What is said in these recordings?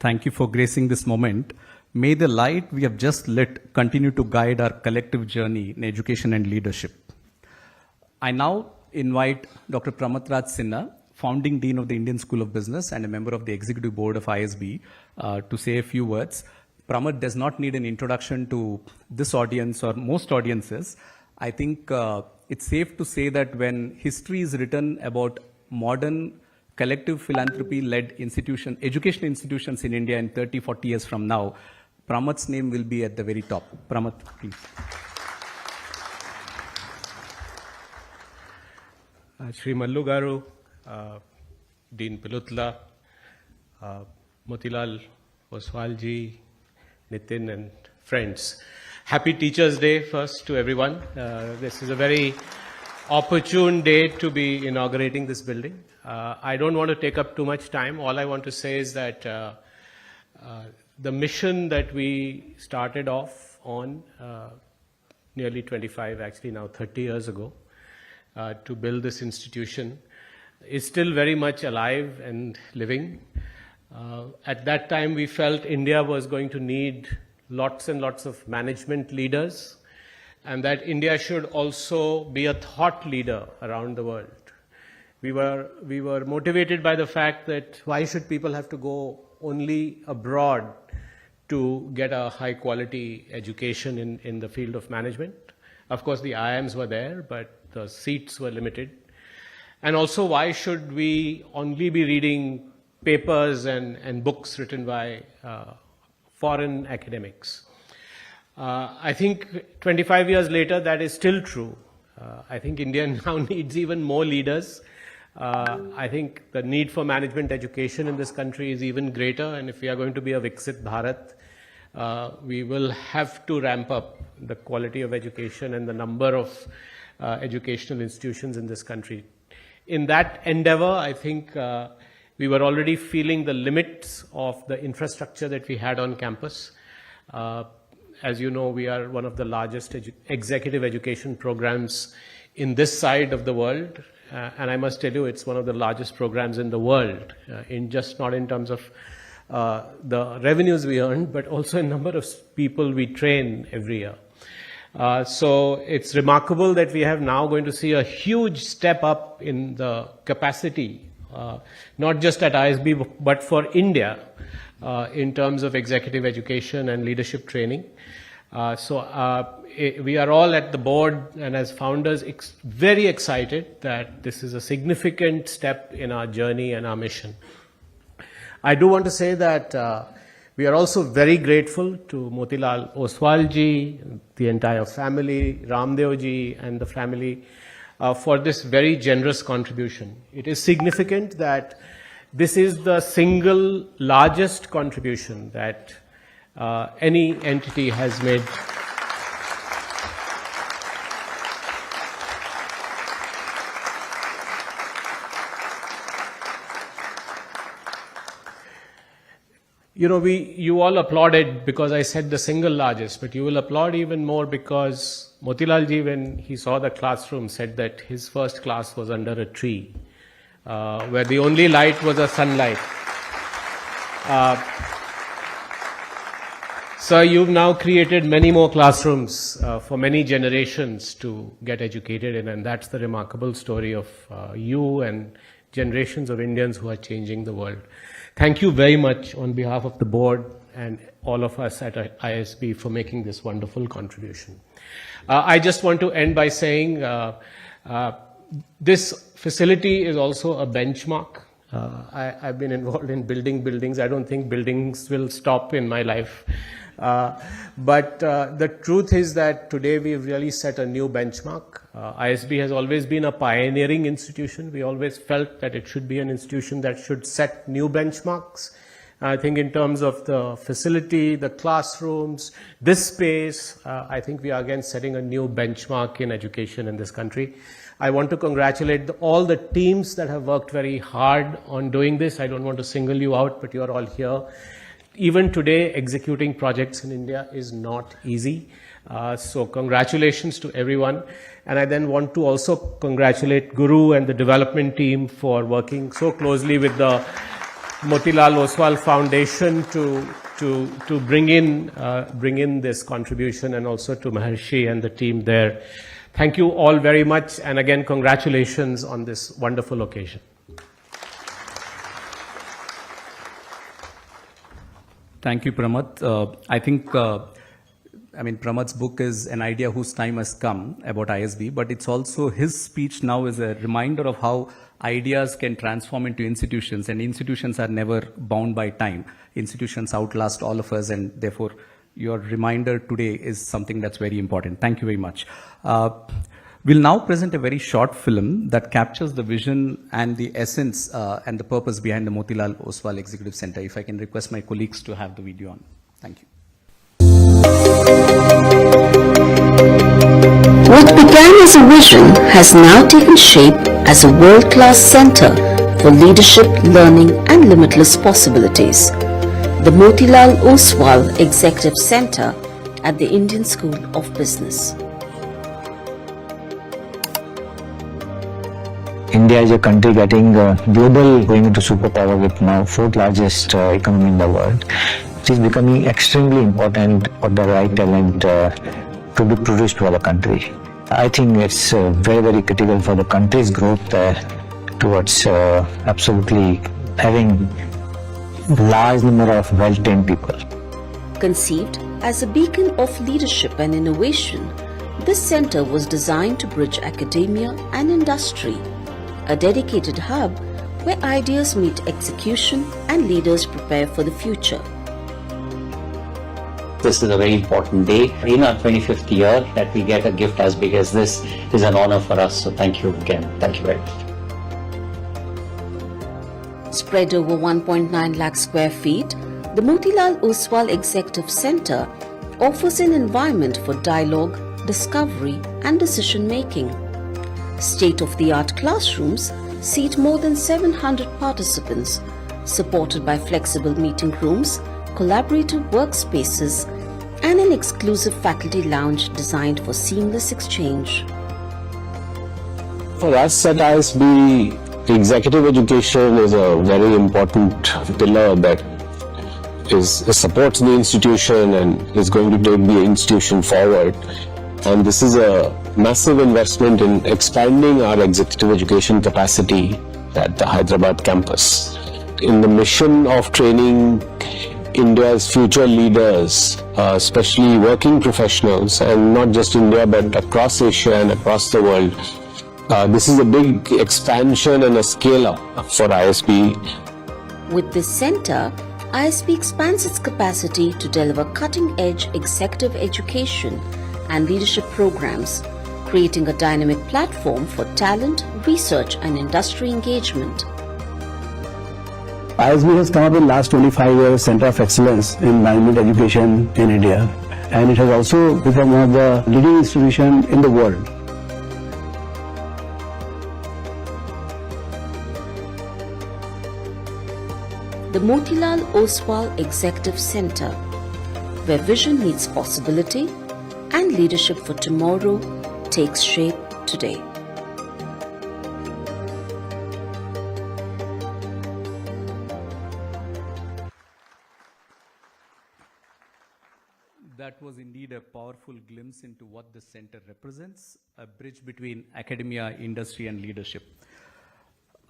Thank you for gracing this moment. May the light we have just lit continue to guide our collective journey in education and leadership. I now invite Dr. Pramath-Raj Sinha, founding Dean of the Indian School of Business and a member of the Executive Board of ISB, to say a few words. Pramath does not need an introduction to this audience or most audiences. I think it's safe to say that when history is written about modern collective philanthropy-led educational institutions in India in 30, 40 years from now, Pramath's name will be at the very top. Pramath, please. Shri Mallu Garu, Dean Pilutla, Motilal Oswal ji, Nitin and friends. Happy Teachers' Day first to everyone. This is a very opportune day to be inaugurating this building. I don't want to take up too much time. All I want to say is that the mission that we started off on nearly 25, actually now 30 years ago, to build this institution is still very much alive and living. At that time, we felt India was going to need lots and lots of management leaders, and that India should also be a thought leader around the world. We were motivated by the fact that why should people have to go only abroad to get a high quality education in the field of management. Of course, the IIMs were there, but the seats were limited. And also, why should we only be reading papers and books written by foreign academics? I think 25 years later, that is still true. I think India now needs even more leaders. I think the need for management education in this country is even greater, and if we are going to be a Viksit Bharat, we will have to ramp up the quality of education and the number of educational institutions in this country. In that endeavor, I think we were already feeling the limits of the infrastructure that we had on campus. As you know, we are one of the largest executive education programs in this side of the world. And I must tell you, it's one of the largest programs in the world, not in terms of the revenues we earn, but also in number of people we train every year. So it's remarkable that we have now going to see a huge step up in the capacity, not just at ISB, but for India, in terms of executive education and leadership training. We are all at the board and as founders very excited that this is a significant step in our journey and our mission. I do want to say that we are also very grateful to Motilal Oswal ji, the entire family, Ramdev ji and the family for this very generous contribution. It is significant that this is the single largest contribution that any entity has made. You know, you all applauded because I said the single largest, but you will applaud even more because Motilal ji, when he saw the classroom, said that his first class was under a tree, where the only light was a sunlight. So you've now created many more classrooms for many generations to get educated in, and that's the remarkable story of you and generations of Indians who are changing the world. Thank you very much on behalf of the board and all of us at ISB for making this wonderful contribution. I just want to end by saying this facility is also a benchmark. I've been involved in building buildings. I don't think buildings will stop in my life. But the truth is that today we've really set a new benchmark. ISB has always been a pioneering institution. We always felt that it should be an institution that should set new benchmarks. I think in terms of the facility, the classrooms, this space, I think we are again setting a new benchmark in education in this country. I want to congratulate all the teams that have worked very hard on doing this. I don't want to single you out, but you are all here. Even today, executing projects in India is not easy. So congratulations to everyone. And I then want to also congratulate Guru and the development team for working so closely with the Motilal Oswal Foundation to bring in this contribution, and also to Maharshi and the team there. Thank you all very much, and again, congratulations on this wonderful occasion. Thank you, Pramath. I think, Pramath's book is An Idea Whose Time Has Come about ISB, but it's also his speech now is a reminder of how ideas can transform into institutions, and institutions are never bound by time. Institutions outlast all of us, and therefore your reminder today is something that's very important. Thank you very much. We'll now present a very short film that captures the vision and the essence and the purpose behind the Motilal Oswal Executive Center. If I can request my colleagues to have the video on. Thank you. What began as a vision has now taken shape as a world-class center for leadership, learning and limitless possibilities. The Motilal Oswal Executive Center at the Indian School of Business. India is a country getting global, going into superpower with now fourth largest economy in the world. It is becoming extremely important for the right talent to be produced for the country. I think it's very, very critical for the country's growth towards absolutely having large number of well-trained people. Conceived as a beacon of leadership and innovation, this center was designed to bridge academia and industry, a dedicated hub where ideas meet execution and leaders prepare for the future. This is a very important day. In our 25th year, that we get a gift as big as this is an honor for us. So thank you again. Thank you very much. Spread over 1.9 lakh square feet, the Motilal Oswal Executive Center offers an environment for dialogue, discovery and decision-making. State-of-the-art classrooms seat more than 700 participants, supported by flexible meeting rooms, collaborative workspaces, and an exclusive faculty lounge designed for seamless exchange. For us at ISB, executive education is a very important pillar that supports the institution and is going to take the institution forward. And this is a massive investment in expanding our executive education capacity at the Hyderabad campus. In the mission of training India's future leaders, especially working professionals, and not just India but across Asia and across the world, this is a big expansion and a scale up for ISB. With this center, ISB expands its capacity to deliver cutting-edge executive education and leadership programs, creating a dynamic platform for talent, research and industry engagement. ISB has come up in the last 25 years Center of Excellence in Management Education in India, and it has also become one of the leading institutions in the world. The Motilal Oswal Executive Center, where vision meets possibility and leadership for tomorrow takes shape today. That was indeed a powerful glimpse into what the center represents, a bridge between academia, industry and leadership.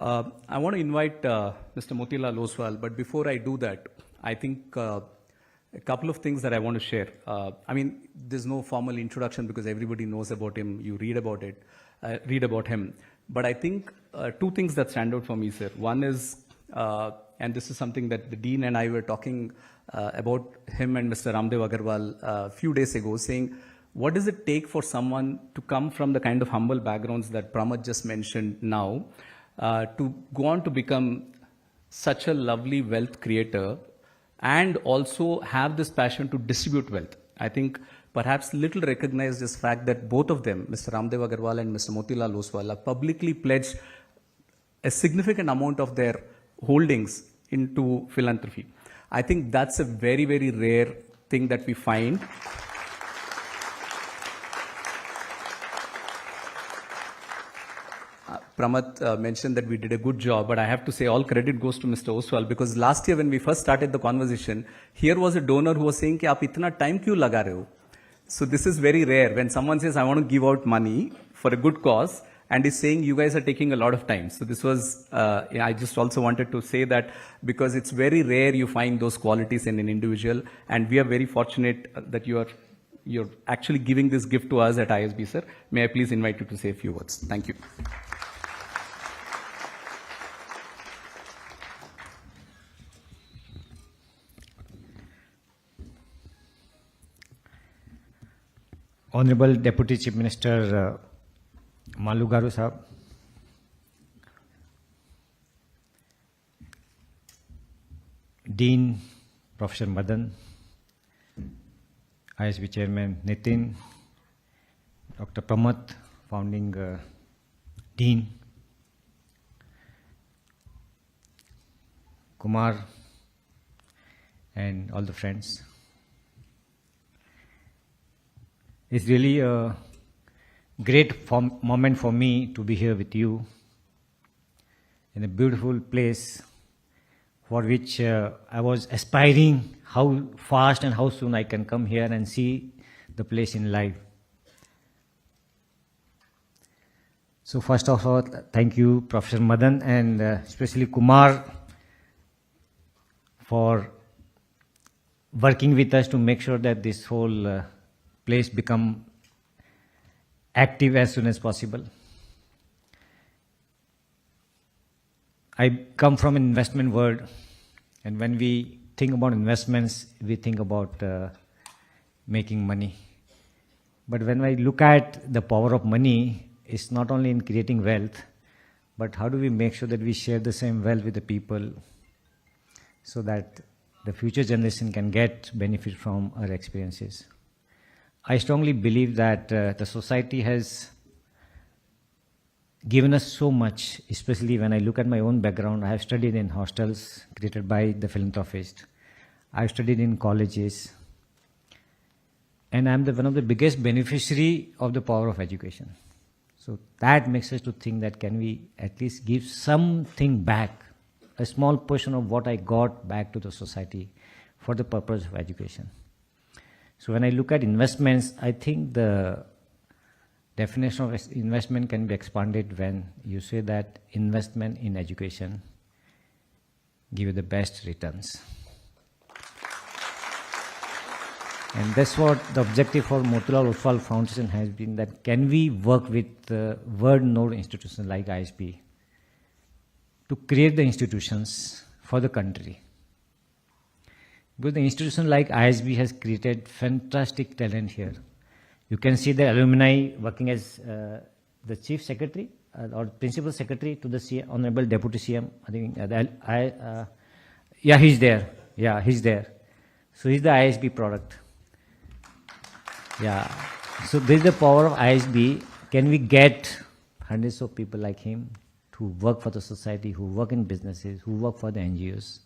I want to invite Mr. Motilal Oswal, but before I do that, I think a couple of things that I want to share. There's no formal introduction because everybody knows about him. You read about it, read about him. But I think two things that stand out for me, sir. One is, and this is something that the Dean and I were talking about him and Mr. Ramdev Agarwal a few days ago, saying, what does it take for someone to come from the kind of humble backgrounds that Pramath just mentioned now, to go on to become such a lovely wealth creator and also have this passion to distribute wealth? I think perhaps little recognized this fact that both of them, Mr. Ramdev Agarwal and Mr. Motilal Oswal, have publicly pledged a significant amount of their holdings into philanthropy. I think that's a very, very rare thing that we find. Pramath mentioned that we did a good job, but I have to say all credit goes to Mr. Oswal, because last year when we first started the conversation, here was a donor who was saying कि आप इतना time क्यों लगा रहे हो? So this is very rare when someone says I want to give out money for a good cause and is saying you guys are taking a lot of time. So this was, I just also wanted to say that because it's very rare you find those qualities in an individual, and we are very fortunate that you're actually giving this gift to us at ISB, sir. May I please invite you to say a few words? Thank you. Honorable Deputy Chief Minister Malu Garu Sahab, Dean Professor Madan, ISB Chairman Nitin, Dr. Pramath, founding Dean, Kumar, and all the friends. It's really a great moment for me to be here with you in a beautiful place for which I was aspiring how fast and how soon I can come here and see the place in life. So first of all, thank you, Professor Madan, and especially Kumar for working with us to make sure that this whole place become active as soon as possible. I come from an investment world, and when we think about investments, we think about making money. But when I look at the power of money, it's not only in creating wealth, but how do we make sure that we share the same wealth with the people so that the future generation can get benefit from our experiences. I strongly believe that the society has given us so much, especially when I look at my own background. I have studied in hostels created by the philanthropist. I've studied in colleges. And I'm one of the biggest beneficiary of the power of education. So that makes us to think that can we at least give something back, a small portion of what I got back to the society for the purpose of education. So when I look at investments, I think the definition of investment can be expanded when you say that investment in education give you the best returns. And that's what the objective for Motilal Oswal Foundation has been, that can we work with world-known institutions like ISB to create the institutions for the country. Because the institution like ISB has created fantastic talent here. You can see the alumni working as the chief secretary or principal secretary to the CM, Honorable Deputy CM. I think yeah, he's there. Yeah, he's there. So he's the ISB product. Yeah. So this is the power of ISB. Can we get hundreds of people like him to work for the society, who work in businesses, who work for the NGOs?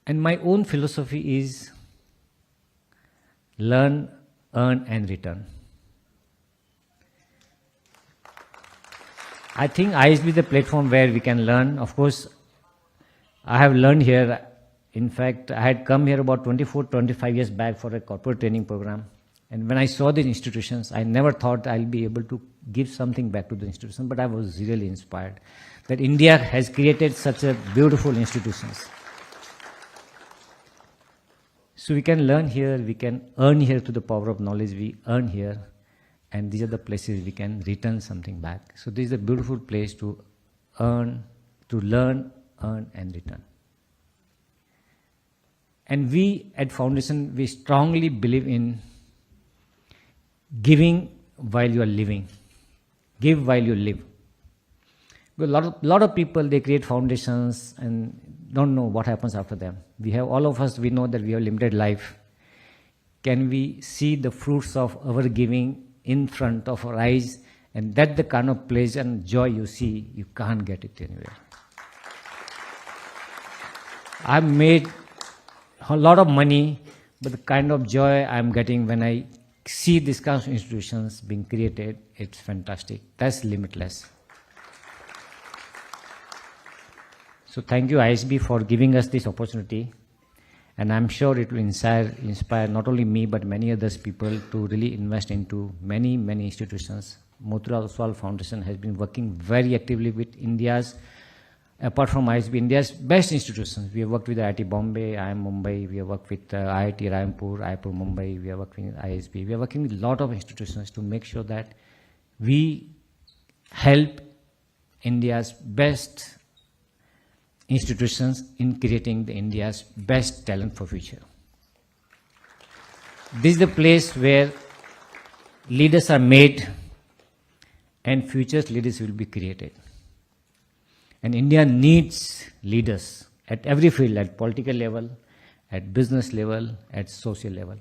And my own philosophy is learn, earn, and return. I think ISB is the platform where we can learn. Of course, I have learned here. In fact, I had come here about 25 years back for a corporate training program. And when I saw these institutions, I never thought I'll be able to give something back to the institution, but I was really inspired that India has created such a beautiful institutions. So we can learn here, we can earn here through the power of knowledge we earn here, and these are the places we can return something back. So this is a beautiful place to earn, to learn, earn, and return. And we at Foundation, we strongly believe in giving while you are living. Give while you live. Because a lot of people, they create foundations and don't know what happens after them. We have, all of us, we know that we have limited life. Can we see the fruits of our giving in front of our eyes? And that's the kind of pleasure and joy you see, you can't get it anywhere. I've made a lot of money, but the kind of joy I'm getting when I see these kinds of institutions being created, it's fantastic. That's limitless. So thank you ISB for giving us this opportunity, and I'm sure it will inspire not only me but many others people to really invest into many institutions. Motilal Oswal Foundation has been working very actively with India's, apart from ISB, India's best institutions. We have worked with IIT Bombay, IIM Mumbai, we have worked with IIT Raipur, IIPur Mumbai, we are working with ISB. We are working with a lot of institutions to make sure that we help India's best institutions in creating the India's best talent for future. This is the place where leaders are made and future leaders will be created. And India needs leaders at every field, at political level, at business level, at social level.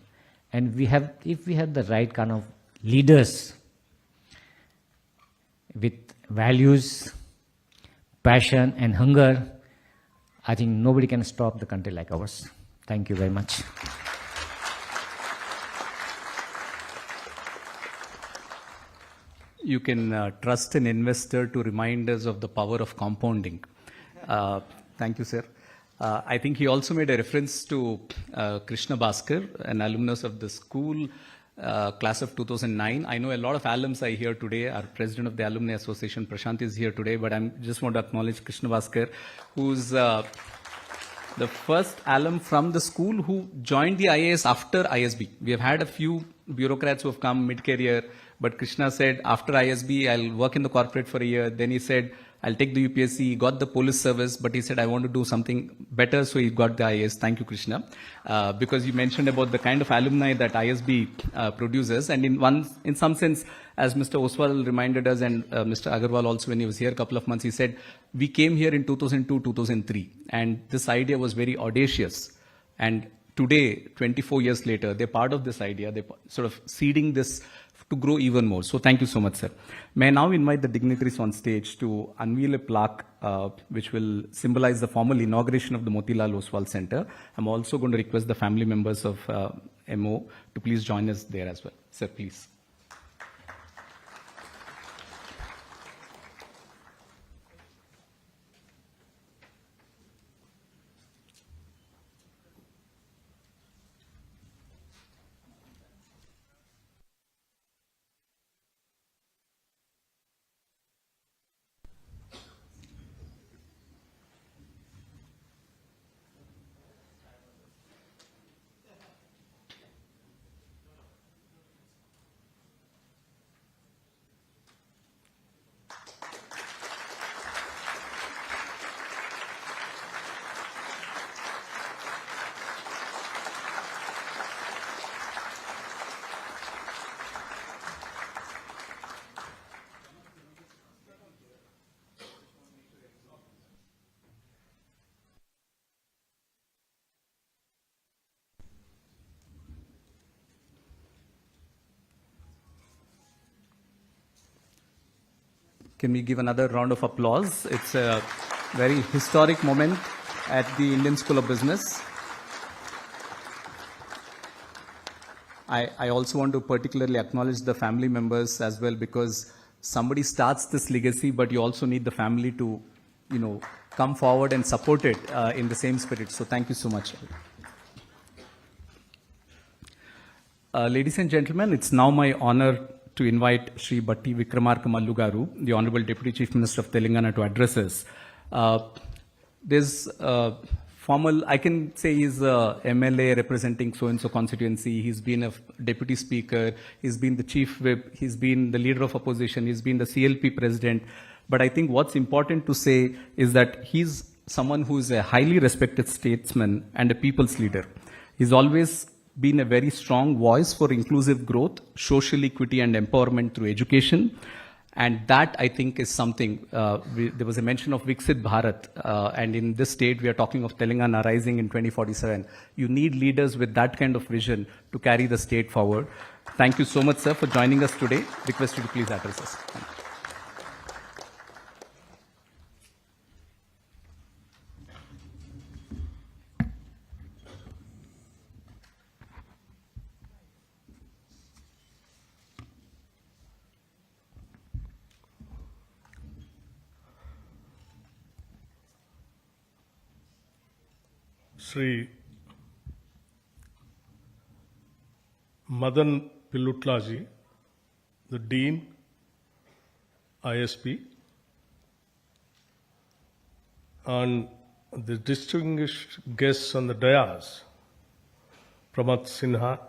And if we have the right kind of leaders with values, passion and hunger, I think nobody can stop the country like ours. Thank you very much. You can trust an investor to remind us of the power of compounding. Thank you, sir. I think he also made a reference to Krishna Bhaskar, an alumnus of the school, class of 2009. I know a lot of alums are here today. Our president of the Alumni Association, Prashant, is here today, but I just want to acknowledge Krishna Bhaskar, who's the first alum from the school who joined the IAS after ISB. We have had a few bureaucrats who have come mid-career, but Krishna said, after ISB, I'll work in the corporate for a year. Then he said, I'll take the UPSC. He got the police service, but he said, I want to do something better, so he got the IAS. Thank you, Krishna. Because you mentioned about the kind of alumni that ISB produces. And in some sense, as Mr. Oswal reminded us, and Mr. Agarwal also, when he was here a couple of months, he said, we came here in 2002, 2003. And this idea was very audacious. And today, 24 years later, they're part of this idea. They're sort of seeding this to grow even more. So thank you so much, sir. May I now invite the dignitaries on stage to unveil a plaque which will symbolize the formal inauguration of the Motilal Oswal Center. I'm also going to request the family members of MO to please join us there as well. Sir, please. Can we give another round of applause? It's a very historic moment at the Indian School of Business. I also want to particularly acknowledge the family members as well, because somebody starts this legacy, but you also need the family to, come forward and support it in the same spirit. So thank you so much. Ladies and gentlemen, it's now my honor to invite Shri Batti Vikramarka Mallu Garu, the Honorable Deputy Chief Minister of Telangana, to address us. There's formal, I can say he's a MLA representing so-and-so constituency. He's been a deputy speaker. He's been the chief whip. He's been the leader of opposition. He's been the CLP president. But I think what's important to say is that he's someone who's a highly respected statesman and a people's leader. He's always been a very strong voice for inclusive growth, social equity and empowerment through education. And that, I think, is something, there was a mention of Viksit Bharat, and in this state, we are talking of Telangana rising in 2047. You need leaders with that kind of vision to carry the state forward. Thank you so much, sir, for joining us today. Request you to please address us. Thank you. Sri Madan Pilutlaji, the Dean, ISP, and the distinguished guests on the dais, Pramat Sinha,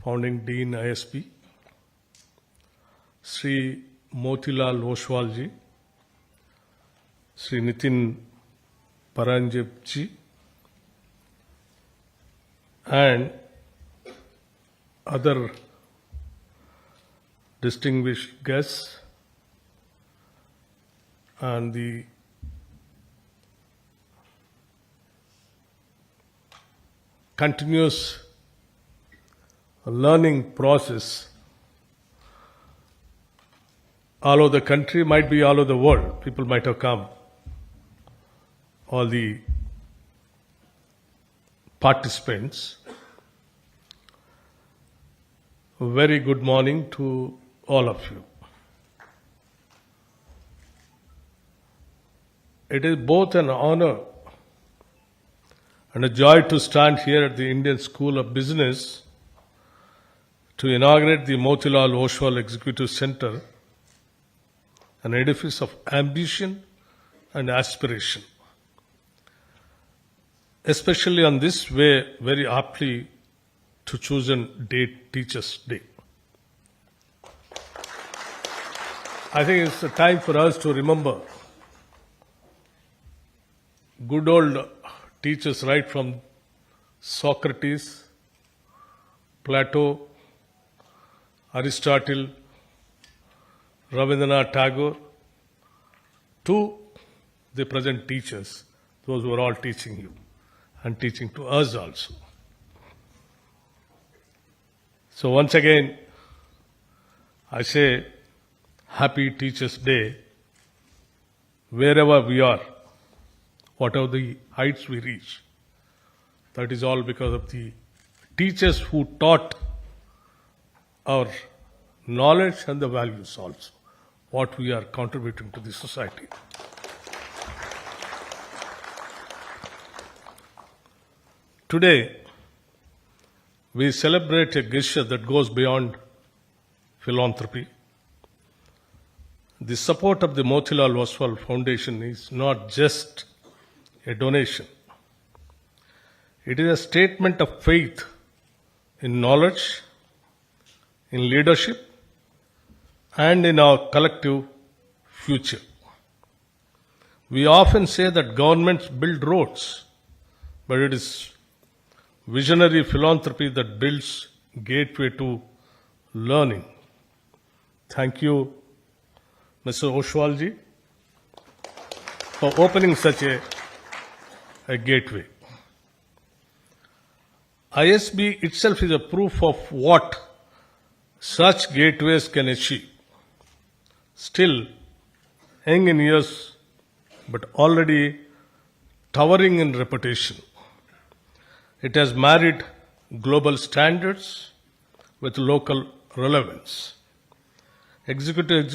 Founding Dean, ISP, Sri Motilal Oswalji, Sri Nitin Paranjepji, and other distinguished guests, and the continuous learning process all over the country, might be all over the world. People might have come. All the participants. A very good morning to all of you. It is both an honor and a joy to stand here at the Indian School of Business to inaugurate the Motilal Oswal Executive Center, an edifice of ambition and aspiration, especially on this way, very aptly to chosen date, Teachers' Day. I think it's a time for us to remember good old teachers right from Socrates, Plato, Aristotle, Rabindranath Tagore, to the present teachers, those who are all teaching you and teaching to us also. So once again, I say Happy Teachers' Day wherever we are, whatever the heights we reach. That is all because of the teachers who taught our knowledge and the values also, what we are contributing to the society. Today, we celebrate a gesture that goes beyond philanthropy. The support of the Motilal Oswal Foundation is not just a donation. It is a statement of faith in knowledge, in leadership, and in our collective future. We often say that governments build roads, but it is visionary philanthropy that builds gateway to learning. Thank you, Mr. Oswalji, for opening such a gateway. ISB itself is a proof of what such gateways can achieve. Still, young in years, but already towering in reputation. It has married global standards with local relevance. Executive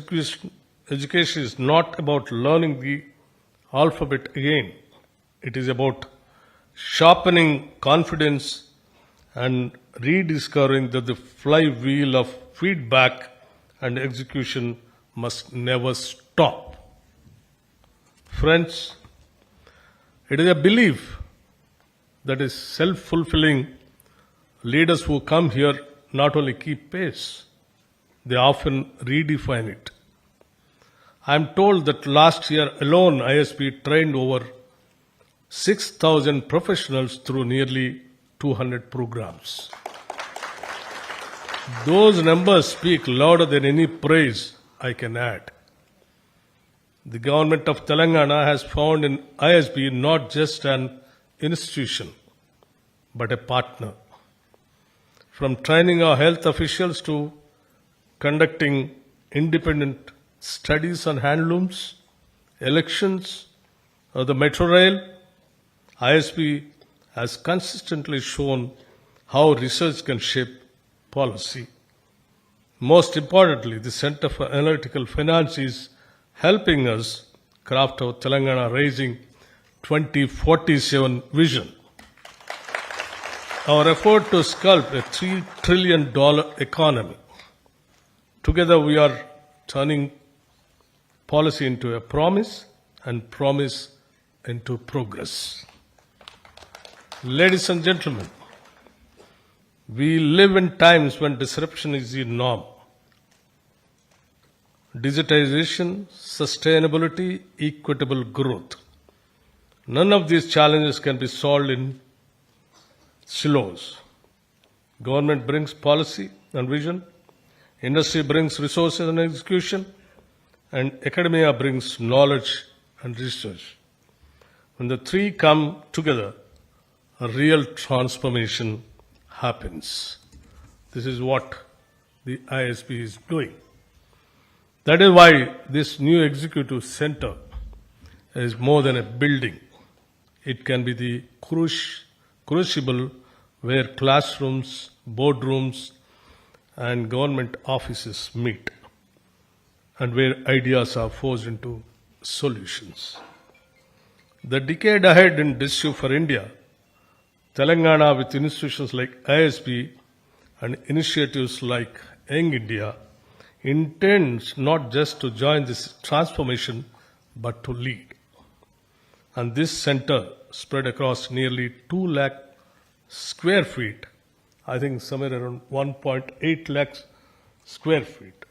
education is not about learning the alphabet again. It is about sharpening confidence and rediscovering that the flywheel of feedback and execution must never stop. Friends, it is a belief that is self-fulfilling. Leaders who come here not only keep pace, they often redefine it. I am told that last year alone ISB trained over 6,000 professionals through nearly 200 programs. Those numbers speak louder than any praise I can add. The government of Telangana has found in ISB not just an institution, but a partner. From training our health officials to conducting independent studies on handlooms, elections, or the metro rail, ISB has consistently shown how research can shape policy. Most importantly, the Center for Analytical Finance is helping us craft our Telangana Rising 2047 vision. Our effort to sculpt a $3 trillion economy. Together we are turning policy into a promise and promise into progress. Ladies and gentlemen, we live in times when disruption is the norm. Digitization, sustainability, equitable growth. None of these challenges can be solved in silos. Government brings policy and vision, industry brings resources and execution, and academia brings knowledge and research. When the three come together, a real transformation happens. This is what the ISB is doing. That is why this new executive center is more than a building. It can be the crucible where classrooms, boardrooms, and government offices meet, and where ideas are forged into solutions. The decade ahead in DISU for India, Telangana with institutions like ISB and initiatives like Young India intends not just to join this transformation but to lead. And this center spread across nearly 2 lakh square feet, I think somewhere around 1.8 lakhs square feet,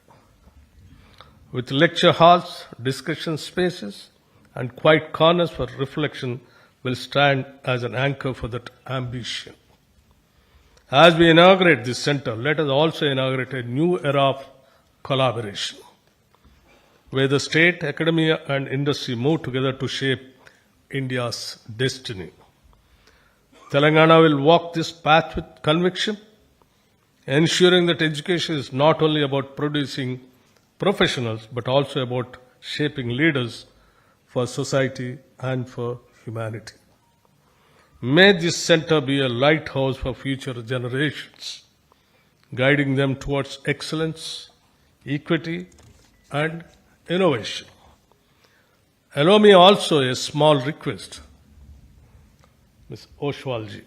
with lecture halls, discussion spaces, and quiet corners for reflection will stand as an anchor for that ambition. As we inaugurate this center, let us also inaugurate a new era of collaboration, where the state, academia, and industry move together to shape India's destiny. Telangana will walk this path with conviction, ensuring that education is not only about producing professionals, but also about shaping leaders for society and for humanity. May this center be a lighthouse for future generations, guiding them towards excellence, equity, and innovation. Allow me also a small request, Ms. Oswalji.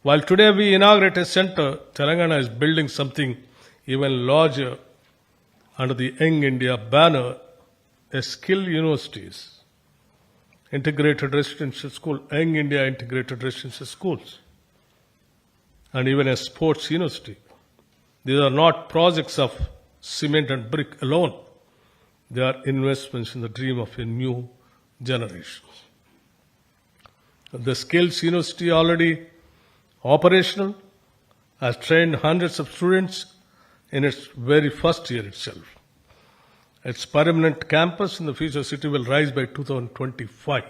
While today we inaugurate a center, Telangana is building something even larger under the Young India banner, a skill universities, integrated residential school, Young India integrated residential schools, and even a sports university. These are not projects of cement and brick alone. They are investments in the dream of a new generation. The Skills University, already operational, has trained hundreds of students in its very first year itself. Its permanent campus in the future city will rise by 2025,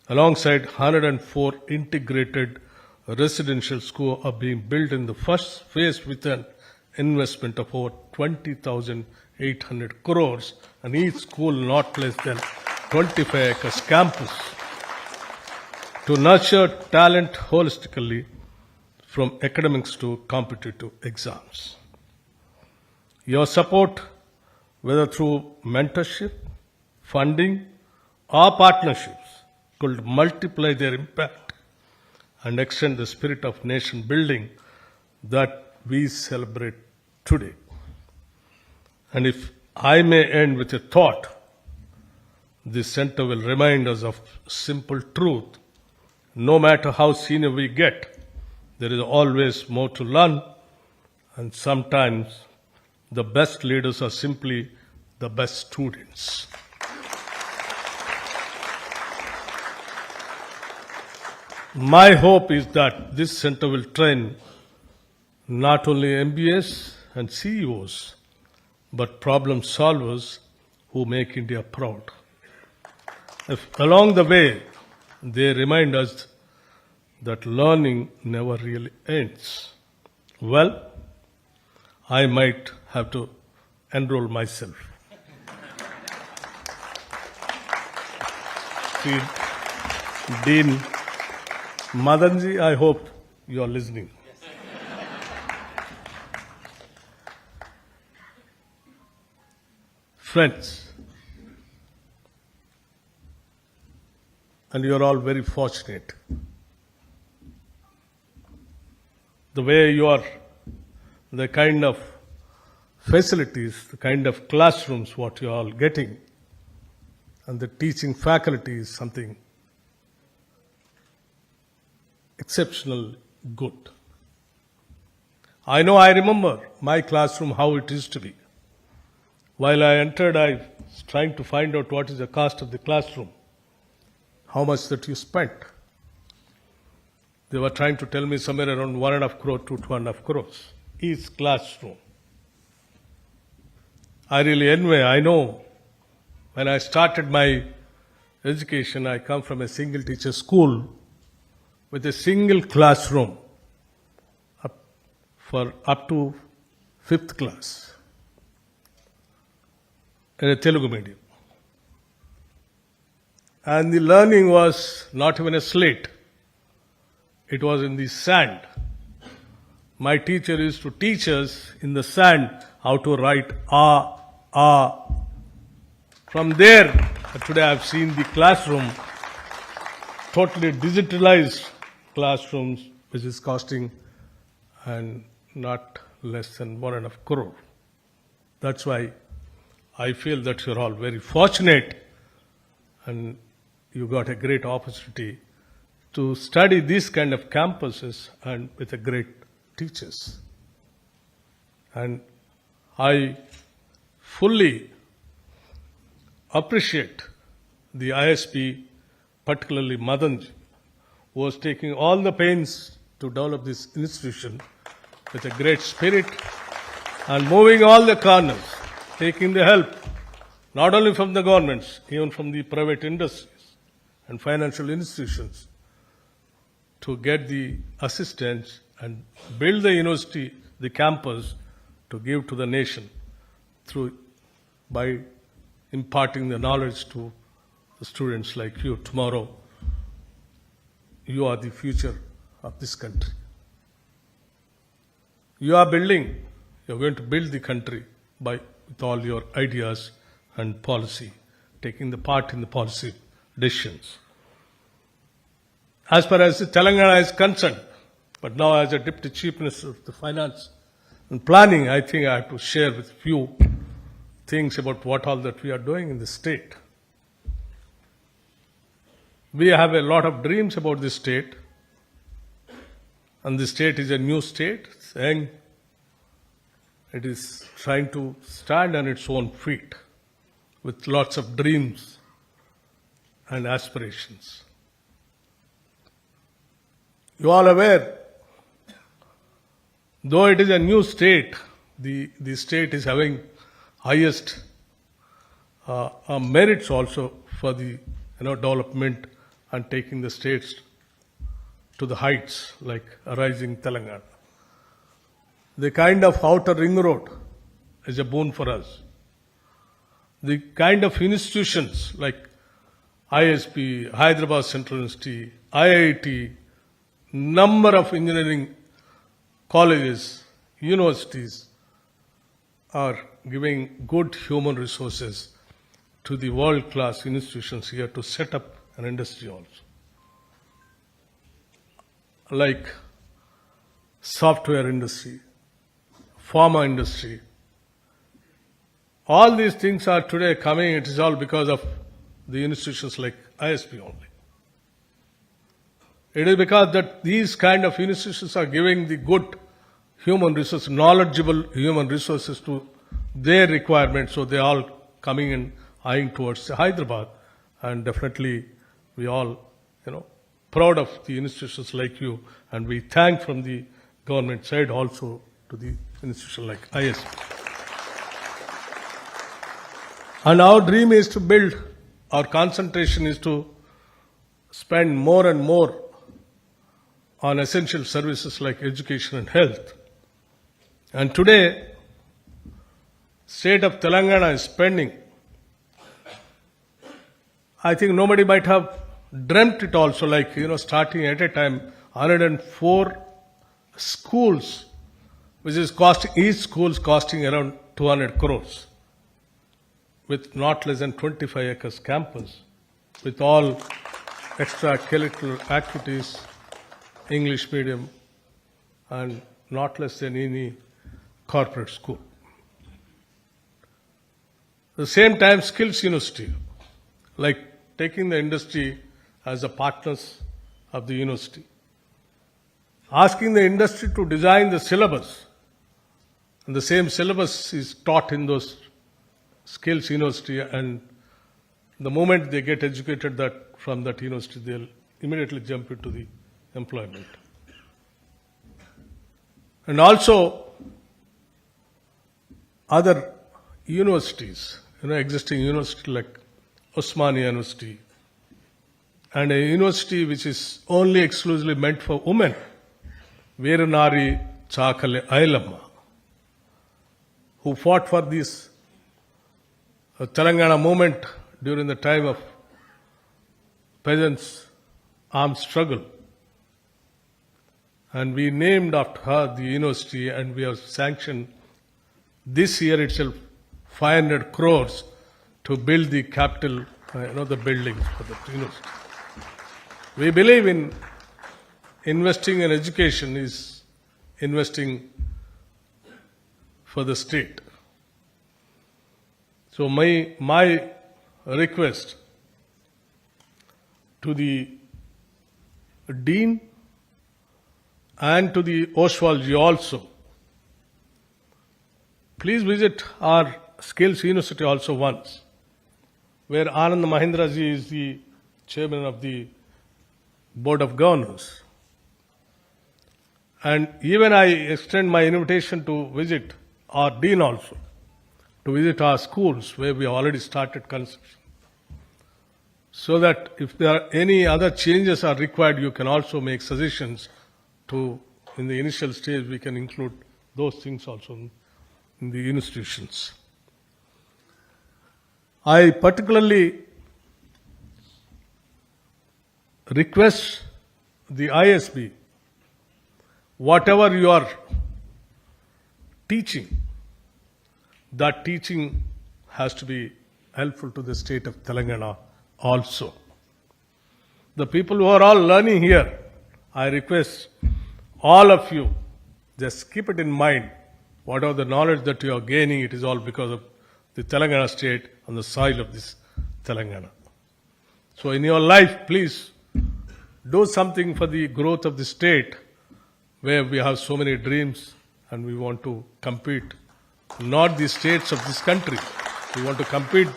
alongside 104 integrated residential schools are being built in the first phase with an investment of over 20,800 crores, and each school not less than 25 acres campus to nurture talent holistically from academics to competitive exams. Your support, whether through mentorship, funding, or partnerships, could multiply their impact and extend the spirit of nation building that we celebrate today. And if I may end with a thought, this center will remind us of simple truth. No matter how senior we get, there is always more to learn, and sometimes the best leaders are simply the best students. My hope is that this center will train not only MBAs and CEOs, but problem solvers who make India proud. If along the way they remind us that learning never really ends, well, I might have to enroll myself. See, Dean Madanji, I hope you are listening. Friends, and you're all very fortunate. The way you are, the kind of facilities, the kind of classrooms what you're all getting, and the teaching faculty is something exceptional good. I remember my classroom, how it used to be. While I entered, I was trying to find out what is the cost of the classroom, how much that you spent. They were trying to tell me somewhere around 1.5 crore to 2.5 crores each classroom. I really envy. I know when I started my education, I come from a single teacher school with a single classroom up to 5th class in a Telugu medium. And the learning was not even a slate. It was in the sand. My teacher used to teach us in the sand how to write ah. From there, today I have seen the classroom, totally digitalized classrooms, which is costing and not less than 1.5 crore. That's why I feel that you're all very fortunate and you got a great opportunity to study these kind of campuses and with a great teachers. And I fully appreciate the ISP, particularly Madanji, who was taking all the pains to develop this institution with a great spirit and moving all the corners, taking the help, not only from the governments, even from the private industries and financial institutions, to get the assistance and build the university, the campus, to give to the nation by imparting the knowledge to the students like you. Tomorrow, you are the future of this country. You're going to build the country with all your ideas and policy, taking the part in the policy decisions. As far as Telangana is concerned, but now as a Deputy Chief Minister of the Finance and Planning, I think I have to share with you things about what all that we are doing in the state. We have a lot of dreams about this state, and the state is a new state, saying it is trying to stand on its own feet with lots of dreams and aspirations. You are aware, though it is a new state, the state is having highest merits also for the development and taking the states to the heights like Rising Telangana. The kind of outer ring road is a boon for us. The kind of institutions like ISP, Hyderabad Central University, IIT, number of engineering colleges, universities are giving good human resources to the world-class institutions here to set up an industry also. Like software industry, pharma industry. All these things are today coming, it is all because of the institutions like ISP only. It is because that these kind of institutions are giving the good human resources, knowledgeable human resources to their requirements, so they are all coming and eyeing towards Hyderabad. And definitely we all, proud of the institutions like you, and we thank from the government side also to the institution like ISP. And our dream is to build, our concentration is to spend more and more on essential services like education and health. And today, state of Telangana is spending, I think nobody might have dreamt it also, like, starting at a time, 104 schools, which is costing, each school is costing around 200 crores, with not less than 25 acres campus, with all extracurricular activities, English medium, and not less than any corporate school. At the same time, skills university, like taking the industry as the partners of the university, asking the industry to design the syllabus, and the same syllabus is taught in those skills university, and the moment they get educated from that university, they'll immediately jump into the employment. And also other universities, existing university like Osmania University, and a university which is only exclusively meant for women, Veeranari Chakale Ailamma, who fought for this Telangana movement during the time of peasants' armed struggle. And we named after her the university, and we have sanctioned this year itself 500 crores to build the capital, the buildings for the university. We believe in investing in education is investing for the state. So my request to the Dean and to the Oswalji also, please visit our Skills University also once, where Anand Mahindra ji is the chairman of the Board of Governors. And even I extend my invitation to visit our Dean also, to visit our schools where we have already started construction, so that if there are any other changes are required, you can also make suggestions to, in the initial stage, we can include those things also in the institutions. I particularly request the ISB, whatever you are teaching, that teaching has to be helpful to the state of Telangana also. The people who are all learning here, I request all of you, just keep it in mind, whatever the knowledge that you are gaining, it is all because of the Telangana state on the soil of this Telangana. So in your life, please do something for the growth of the state, where we have so many dreams and we want to compete, not the states of this country. We want to compete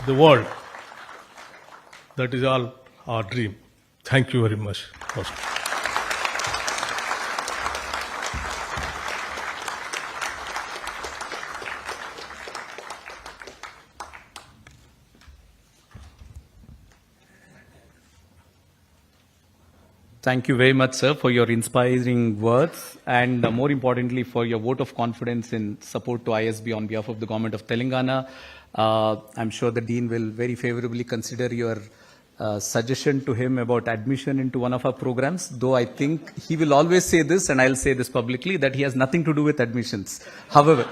the world. That is all our dream. Thank you very much. Thank you very much, sir, for your inspiring words and more importantly for your vote of confidence in support to ISB on behalf of the government of Telangana. I'm sure the Dean will very favorably consider your suggestion to him about admission into one of our programs, though I think he will always say this, and I'll say this publicly, that he has nothing to do with admissions. However,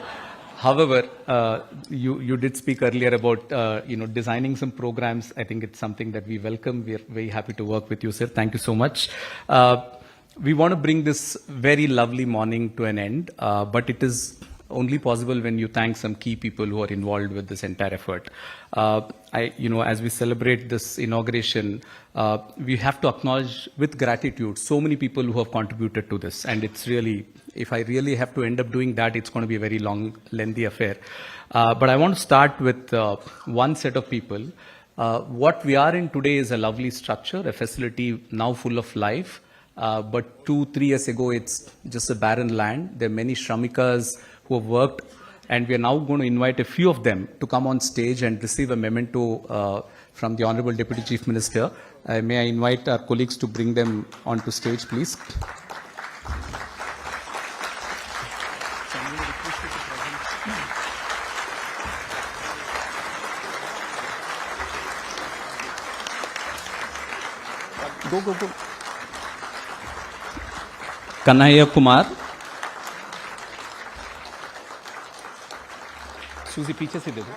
you did speak earlier about designing some programs. I think it's something that we welcome. We are very happy to work with you, sir. Thank you so much. We want to bring this very lovely morning to an end, but it is only possible when you thank some key people who are involved with this entire effort. As we celebrate this inauguration, we have to acknowledge with gratitude so many people who have contributed to this, and it's really, if I really have to end up doing that, it's going to be a very long, lengthy affair. But I want to start with one set of people. What we are in today is a lovely structure, a facility now full of life. But 2-3 years ago, it's just a barren land. There are many Shramikas who have worked, and we are now going to invite a few of them to come on stage and receive a memento from the Honorable Deputy Chief Minister. May I invite our colleagues to bring them onto stage, please. Go. Kanhaiya Kumar. सूजी पीछे से दे दो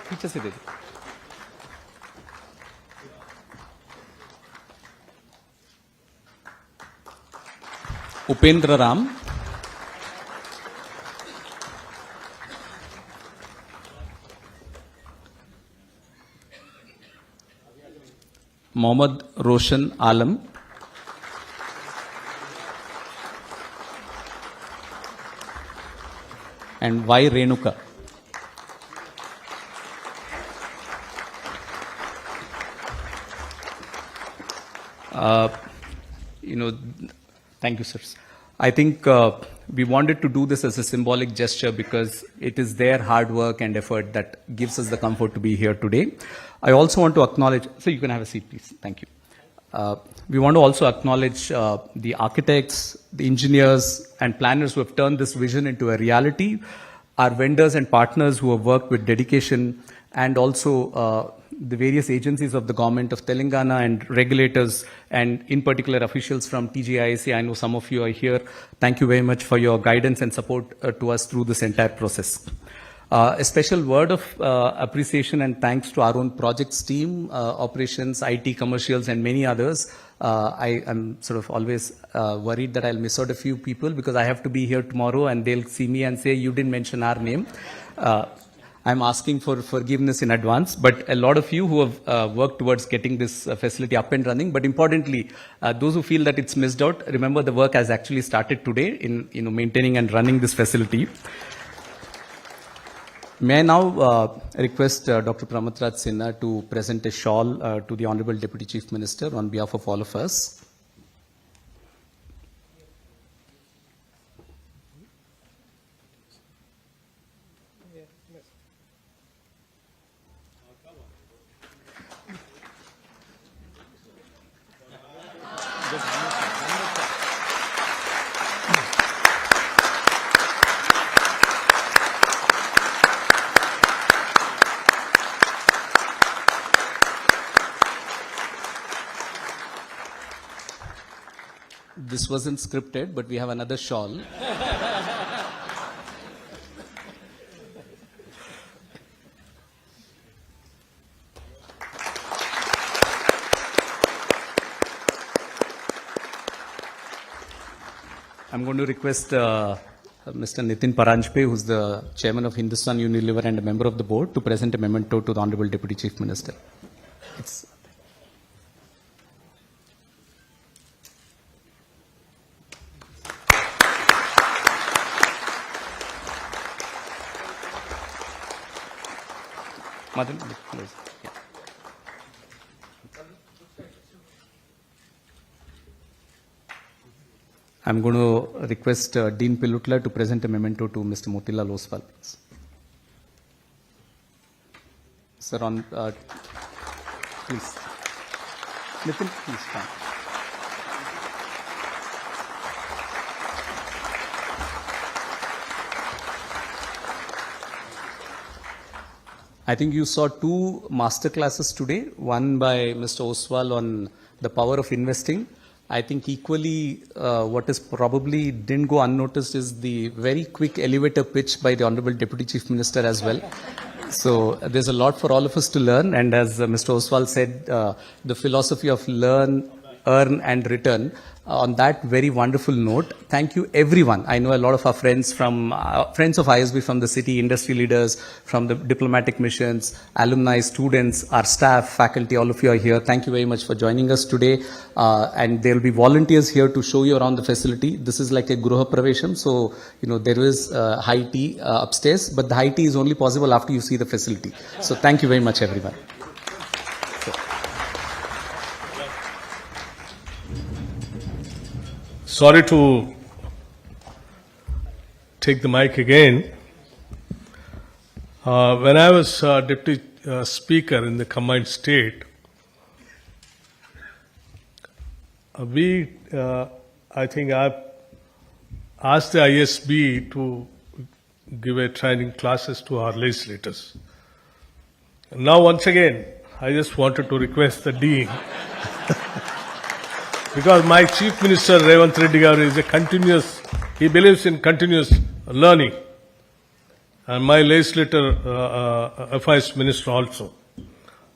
Upendra Ram, Mohammad Roshan Alam, and Y. Renuka. Thank you, sirs. I think we wanted to do this as a symbolic gesture because it is their hard work and effort that gives us the comfort to be here today. I also want to acknowledge, so you can have a seat, please. Thank you. We want to also acknowledge the architects, the engineers, and planners who have turned this vision into a reality, our vendors and partners who have worked with dedication, and also the various agencies of the government of Telangana and regulators, and in particular officials from TGIC. I know some of you are here. Thank you very much for your guidance and support to us through this entire process. A special word of appreciation and thanks to our own projects team, operations, IT, commercials, and many others. I am sort of always worried that I'll miss out a few people because I have to be here tomorrow and they'll see me and say, you didn't mention our name. I'm asking for forgiveness in advance, but a lot of you who have worked towards getting this facility up and running, but importantly, those who feel that it's missed out, remember the work has actually started today in maintaining and running this facility. May I now request Dr. Pramatraj Sinha to present a shawl to the Honorable Deputy Chief Minister on behalf of all of us. This wasn't scripted, but we have another shawl. I'm going to request Mr. Nitin Paranjpe, who's the chairman of Hindustan Unilever and a member of the board, to present a memento to the Honorable Deputy Chief Minister. Madan, please. Yeah. I'm going to request Dean Pilutla to present a memento to Mr. Motilal Oswal. Sir, on please. Nitin, please come. I think you saw two master classes today, one by Mr. Oswal on the power of investing. I think equally what is probably didn't go unnoticed is the very quick elevator pitch by the Honorable Deputy Chief Minister as well. So there's a lot for all of us to learn, and as Mr. Oswal said, the philosophy of learn, earn and return. On that very wonderful note, thank you everyone. I know a lot of our friends from friends of ISB from the city, industry leaders, from the diplomatic missions, alumni, students, our staff, faculty, all of you are here. Thank you very much for joining us today. And there will be volunteers here to show you around the facility. This is like a Gruha Pravesham, so there is high tea upstairs, but the high tea is only possible after you see the facility. So thank you very much, everyone. Sorry to take the mic again. When I was Deputy Speaker in the combined state, I think I asked the ISB to give a training classes to our legislators. Now once again, I just wanted to request the Dean because my Chief Minister Revanth Reddy Garu is he believes in continuous learning, and my legislator affairs minister also.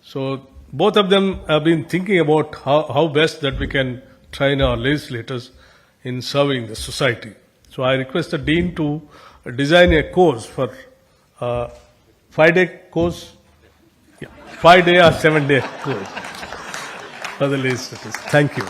So both of them have been thinking about how best that we can train our legislators in serving the society. So I request the Dean to design a course for 5-day course, 5-day or 7-day course for the legislators. Thank you.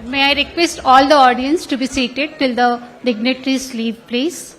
May I request all the audience to be seated till the dignitaries leave, please.